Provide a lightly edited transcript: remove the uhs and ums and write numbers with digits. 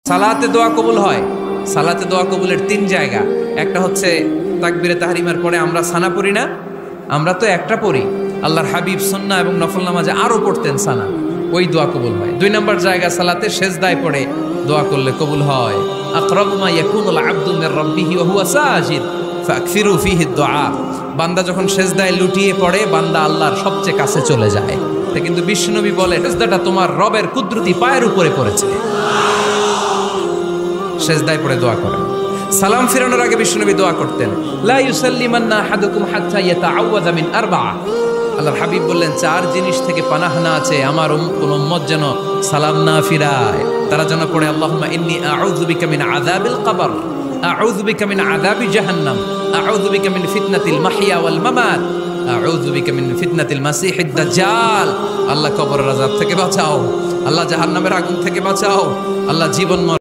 সালাতে দোয়া কবুল হয়। সালাতে দোয়া কবুলের তিন জায়গা। একটা হচ্ছে তাকবীরে তাহরিমার পরে আমরা সানা পড়ি না, আমরা তো একটা পড়ি, আল্লাহর হাবিব সুন্নাহ এবং নফল নামাজে আরো পড়তেন সানা, ওই দোয়া কবুল হয়। দুই নম্বর জায়গা সালাতে সেজদায় পড়ে দোয়া করলে কবুল হয়। আকরাবু মা ইয়াকুনুল আবদু মির রাব্বিহি ওয়া হুয়া সাজিদ ফাকসিরু ফীহি দুআ। বান্দা যখন সেজদায় লুটিয়ে পড়ে বান্দা আল্লাহর সবচেয়ে কাছে চলে যায়। কিন্তু বিশ্বনবী বলে সেজদাটা তোমার রবের কুদরতি পায়ের উপরে পড়েছে। সেজদায় পড়ে দোয়া করেন। সালাম ফিরানোর আগে বিশ্বনবী দোয়া করতেন, লা ইউসাল্লিমান্না আহাদুকুম হাত্তা ইয়াতাআওয়াযা মিন আরবা'a। আল্লাহর হাবিব বললেন, চার জিনিস থেকে পানাহ না আছে আমার কোন উম্মত যেন সালাম না ফিরায়। তারা যেন পড়ে আল্লাহুম্মা ইন্নী আউযু বিকা মিন আযাবিল কবর, আউযু বিকা মিন আযাবি জাহান্নাম, আউযু বিকা মিন ফিতনাতিল মাহইয়া ওয়াল মামাত, আউযু বিকা মিন ফিতনাতিল মাসিহিদ দাজ্জাল। আল্লাহ কবরের আযাব থেকে বাঁচাও, আল্লাহ জাহান্নামের আগুন থেকে বাঁচাও, আল্লাহ জীবন